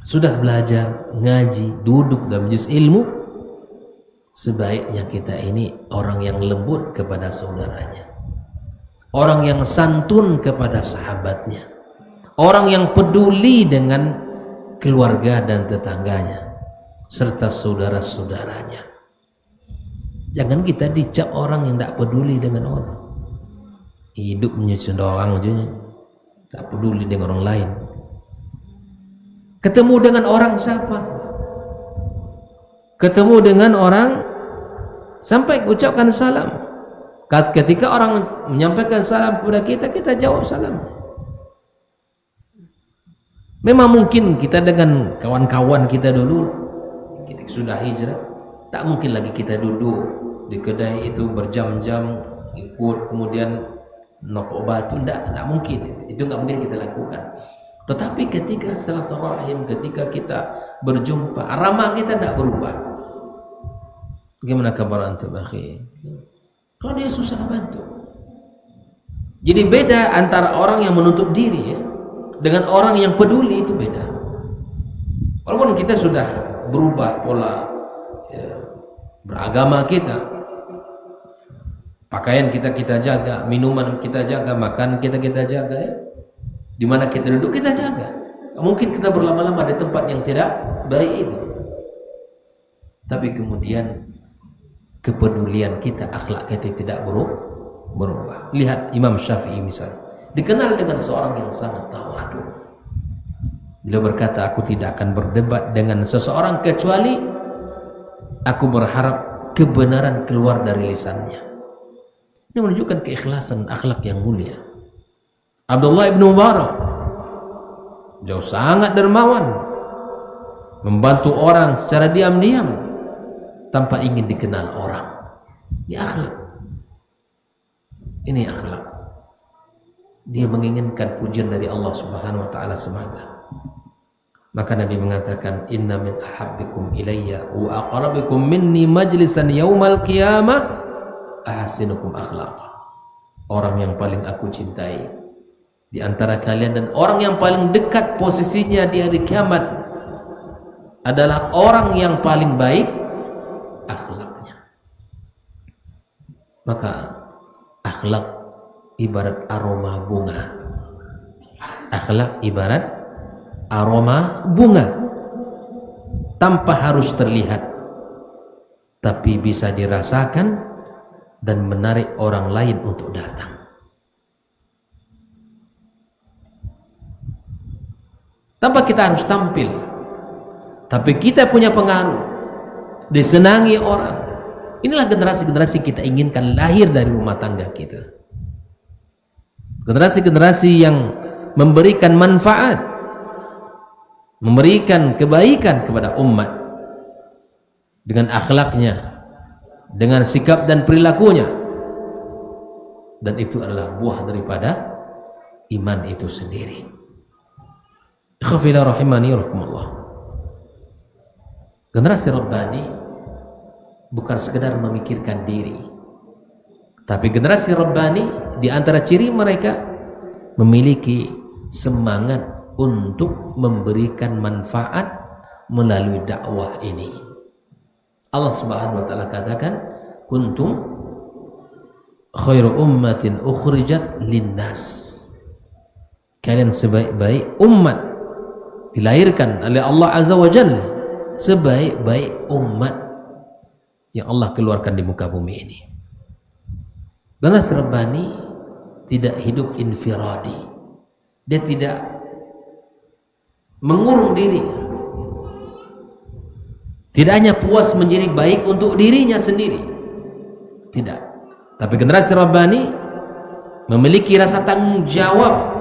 sudah belajar ngaji, duduk dalam majelis ilmu, sebaiknya kita ini orang yang lembut kepada saudaranya, orang yang santun kepada sahabatnya, orang yang peduli dengan keluarga dan tetangganya serta saudara-saudaranya. Jangan kita dicap orang yang tidak peduli dengan orang, hidupnya sendorang aja, tak peduli dengan orang lain. Ketemu dengan orang siapa? Ketemu dengan orang sampai ucapkan salam. Ketika orang menyampaikan salam kepada kita, kita jawab salam. Memang mungkin kita dengan kawan-kawan kita dulu, kita sudah hijrah, tak mungkin lagi kita duduk di kedai itu berjam-jam ikut kemudian nokok batu, tidak mungkin. Itu nggak mungkin kita lakukan. Tetapi ketika silaturahim, ketika kita berjumpa, ramah kita tidak berubah. Bagaimana kabar antum akhi? Kalau dia susah bantu. Jadi beda antara orang yang menutup diri ya, dengan orang yang peduli, itu beda. Walaupun kita sudah berubah pola ya, beragama kita, pakaian kita jaga, minuman kita jaga, makan kita jaga ya. Di mana kita duduk kita jaga. Mungkin kita berlama-lama di tempat yang tidak baik itu, tapi kemudian kepedulian kita, akhlak kita tidak berubah. Lihat Imam Syafi'i misalnya, dikenal dengan seorang yang sangat tawadu. Beliau berkata, aku tidak akan berdebat dengan seseorang kecuali aku berharap kebenaran keluar dari lisannya. Ini menunjukkan keikhlasan, akhlak yang mulia. Abdullah ibn Mubarak, dia sangat dermawan, membantu orang secara diam-diam tanpa ingin dikenal orang. Ini akhlak. Ini akhlak. Dia menginginkan pujian dari Allah Subhanahu wa taala semata. Maka Nabi mengatakan, inna min ahabbikum ilayya wa aqrabikum minni majlisan yaumal qiyamah ahsinukum akhlaqa. Orang yang paling aku cintai di antara kalian dan orang yang paling dekat posisinya di hari kiamat adalah orang yang paling baik akhlaknya. Maka akhlak ibarat aroma bunga. Akhlak ibarat aroma bunga, tanpa harus terlihat, tapi bisa dirasakan dan menarik orang lain untuk datang. Tanpa kita harus tampil, tapi kita punya pengaruh, disenangi orang. Inilah generasi-generasi kita inginkan lahir dari rumah tangga kita. Generasi-generasi yang memberikan manfaat, memberikan kebaikan kepada umat dengan akhlaknya, dengan sikap dan perilakunya, dan itu adalah buah daripada iman itu sendiri. Khafila rahimani rahimullah. Generasi Rabbani bukan sekedar memikirkan diri, tapi generasi Rabbani di antara ciri mereka memiliki semangat untuk memberikan manfaat melalui dakwah ini. Allah Subhanahu wa taala katakan, kuntum khairu ummatin ukhrijat linnas. Kalian sebaik-baik umat dilahirkan oleh Allah Azza wa Jalla, sebaik-baik umat yang Allah keluarkan di muka bumi ini. Generasi Rabbani tidak hidup infiradi. Dia tidak mengurung diri. Tidak hanya puas menjadi baik untuk dirinya sendiri. Tidak. Tapi generasi Rabbani memiliki rasa tanggung jawab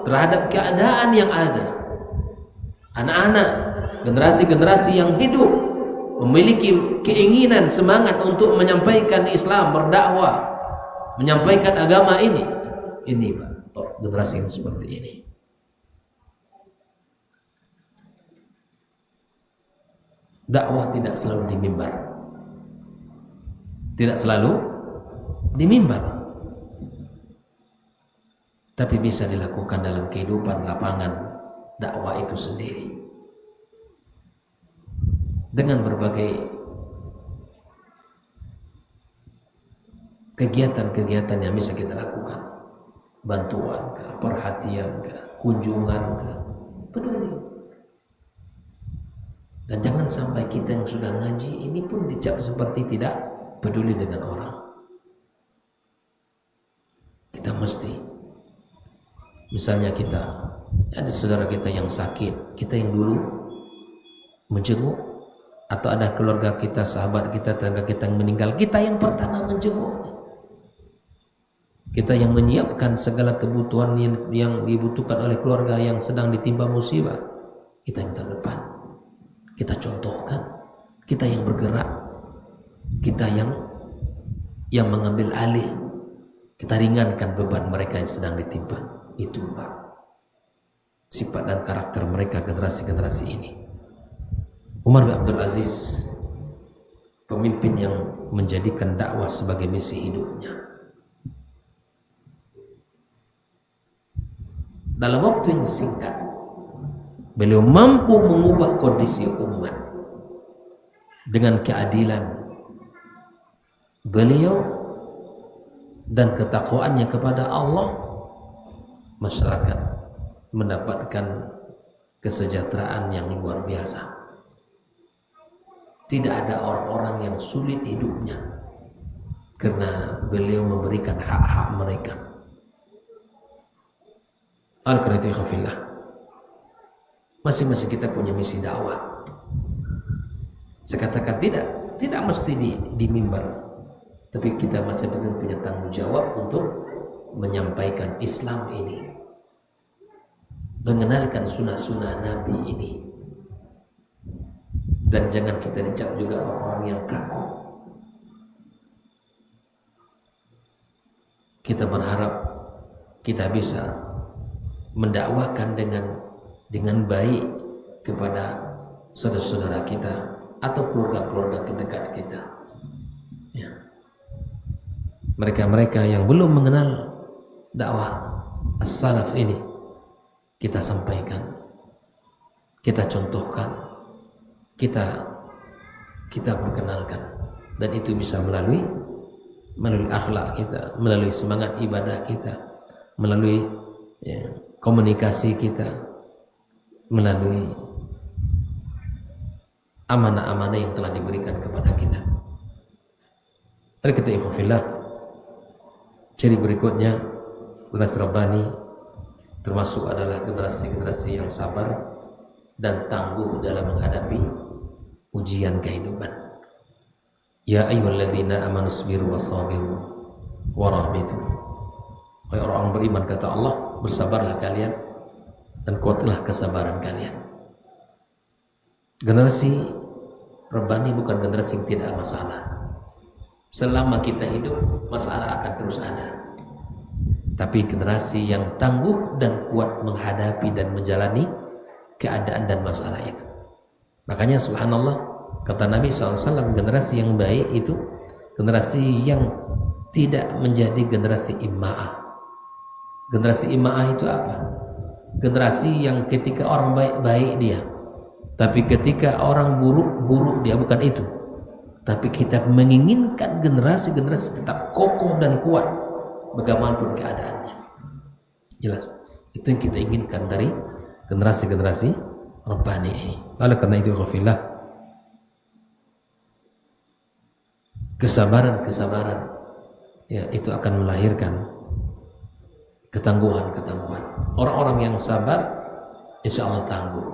terhadap keadaan yang ada. Anak-anak, generasi-generasi yang hidup memiliki keinginan, semangat untuk menyampaikan Islam, berdakwah, menyampaikan agama ini. Ini Pak, generasi yang seperti ini. Dakwah tidak selalu di mimbar. Tidak selalu di mimbar. Tapi bisa dilakukan dalam kehidupan lapangan dakwah itu sendiri. Dengan berbagai kegiatan-kegiatan yang bisa kita lakukan. Bantuan, perhatian, kunjungan, peduli. Dan jangan sampai kita yang sudah ngaji ini pun dicap seperti tidak peduli dengan orang. Kita mesti, misalnya kita ada saudara kita yang sakit, kita yang dulu menjenguk, atau ada keluarga kita, sahabat kita, tetangga kita yang meninggal, kita yang pertama menjenguknya. Kita yang menyiapkan segala kebutuhan yang dibutuhkan oleh keluarga yang sedang ditimpa musibah. Kita yang terdepan. Kita contohkan, kita yang bergerak, kita yang mengambil alih, kita ringankan beban mereka yang sedang ditimpa. Itu Pak, sifat dan karakter mereka generasi-generasi ini. Umar bin Abdul Aziz, pemimpin yang menjadikan dakwah sebagai misi hidupnya. Dalam waktu yang singkat, beliau mampu mengubah kondisi umat dengan keadilan beliau dan ketakwaannya kepada Allah. Masyarakat mendapatkan kesejahteraan yang luar biasa. Tidak ada orang-orang yang sulit hidupnya karena beliau memberikan hak-hak mereka. Al-Qur'an, masing-masing kita punya misi dakwah. Saya katakan tidak mesti di mimbar, tapi kita masing-masing punya tanggung jawab untuk menyampaikan Islam ini, mengenalkan sunnah-sunnah Nabi ini. Dan jangan kita dicap juga orang yang kaku. Kita berharap kita bisa mendakwakan dengan baik kepada saudara-saudara kita atau keluarga-keluarga terdekat kita. Ya. Mereka-mereka yang belum mengenal dakwah as-salaf ini, kita sampaikan, kita contohkan, kita perkenalkan, dan itu bisa melalui akhlak kita, melalui semangat ibadah kita, melalui komunikasi kita, melalui amanah-amanah yang telah diberikan kepada kita. Mari kita ikhwafillah, ciri berikutnya generasi Rabbani termasuk adalah generasi-generasi yang sabar dan tangguh dalam menghadapi ujian kehidupan. Ya ayyuhalladzina amanu sabiru wasabiru warabitu. Wahai orang beriman, kata Allah, bersabarlah kalian dan kuatlah kesabaran kalian. Generasi Rabbani bukan generasi yang tidak masalah. Selama kita hidup, masalah akan terus ada. Tapi generasi yang tangguh dan kuat menghadapi dan menjalani keadaan dan masalah itu. Makanya subhanallah, kata Nabi SAW, generasi yang baik itu generasi yang tidak menjadi generasi imma'ah. Generasi imma'ah itu apa? generasi yang ketika orang baik-baik dia, tapi ketika orang buruk dia, bukan itu. Tapi kita menginginkan generasi-generasi tetap kokoh dan kuat bagaimanapun keadaannya. Jelas, itu yang kita inginkan dari generasi-generasi Rabbani ini. Oleh karena itu, khafillah, kesabaran ya, itu akan melahirkan ketangguhan. Orang-orang yang sabar insya Allah tangguh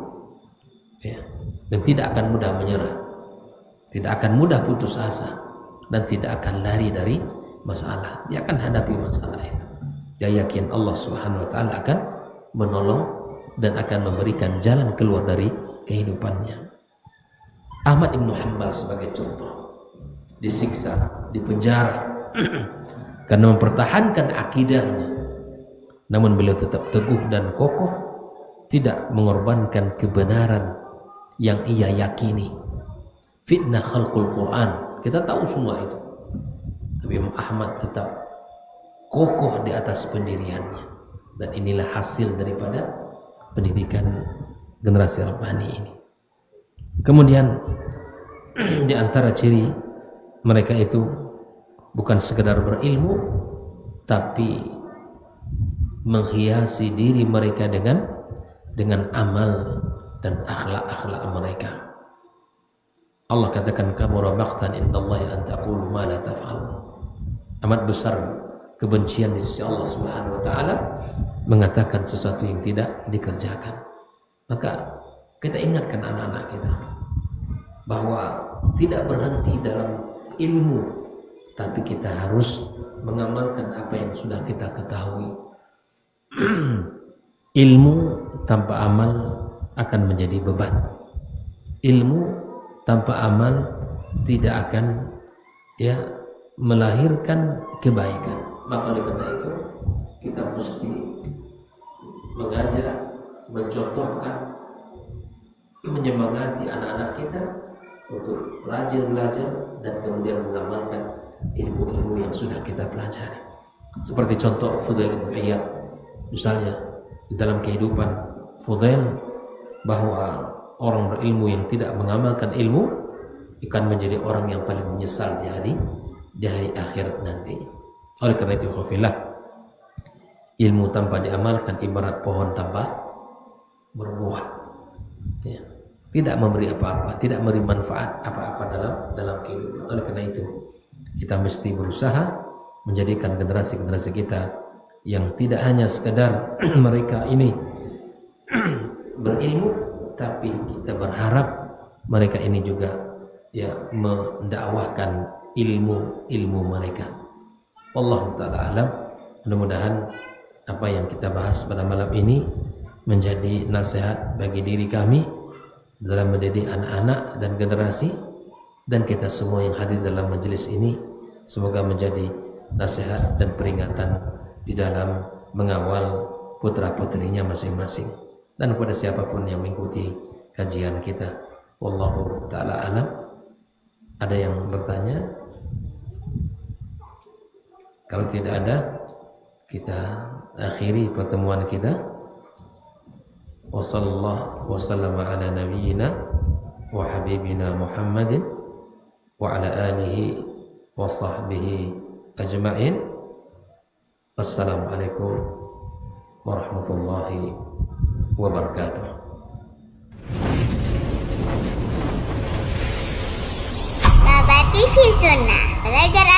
ya, dan tidak akan mudah menyerah, tidak akan mudah putus asa, dan tidak akan lari dari masalah. Dia akan hadapi masalah itu. Dia yakin Allah Subhanahu wa taala akan menolong dan akan memberikan jalan keluar dari kehidupannya. Ahmad Ibn Hanbal sebagai contoh, disiksa, dipenjara karena mempertahankan akidahnya, namun beliau tetap teguh dan kokoh, tidak mengorbankan kebenaran yang ia yakini. Fitnah khalqul Quran, kita tahu semua itu, tapi Imam Ahmad tetap kokoh di atas pendiriannya, dan inilah hasil daripada pendidikan generasi Rabbani ini. Kemudian di antara ciri mereka itu bukan sekedar berilmu, tapi menghiasi diri mereka dengan amal dan akhlak mereka. Allah katakan, kabura maqtan indallahi an taqulu ma la taf'alun. Amat besar kebencian di sisi Allah Subhanahu wa taala mengatakan sesuatu yang tidak dikerjakan. Maka kita ingatkan anak-anak kita bahwa tidak berhenti dalam ilmu, tapi kita harus mengamalkan apa yang sudah kita ketahui. Ilmu tanpa amal akan menjadi beban. Ilmu tanpa amal tidak akan melahirkan kebaikan. Maka oleh karena itu kita mesti mengajar, mencontohkan, menyemangati anak-anak kita untuk rajin belajar dan kemudian mengamalkan ilmu-ilmu yang sudah kita pelajari. Seperti contoh Fudail bin Iyad misalnya, di dalam kehidupan Fudail, bahwa orang berilmu yang tidak mengamalkan ilmu akan menjadi orang yang paling menyesal di hari akhirat nanti. Oleh karena itu, khafillah, ilmu tanpa diamalkan ibarat pohon tanpa berbuah ya, tidak memberi apa-apa, tidak memberi manfaat apa-apa dalam kehidupan. Oleh karena itu kita mesti berusaha menjadikan generasi-generasi kita yang tidak hanya sekedar mereka ini berilmu, tapi kita berharap mereka ini juga mendakwahkan ilmu mereka. Wallahu ta'ala alam. Mudah-mudahan apa yang kita bahas pada malam ini menjadi nasihat bagi diri kami dalam mendidik anak-anak dan generasi, dan kita semua yang hadir dalam majelis ini semoga menjadi nasihat dan peringatan di dalam mengawal putra-putrinya masing-masing, dan kepada siapapun yang mengikuti kajian kita. Wallahu ta'ala alam. Ada yang bertanya? Kalau tidak ada, kita akhiri pertemuan kita. Wassallallahu wasallama ala nabiyyina wa habibina Muhammadin wa ala alihi wa sahbihi ajma'in. Assalamualaikum warahmatullahi wabarakatuh. Baba TV Sunnah, belajar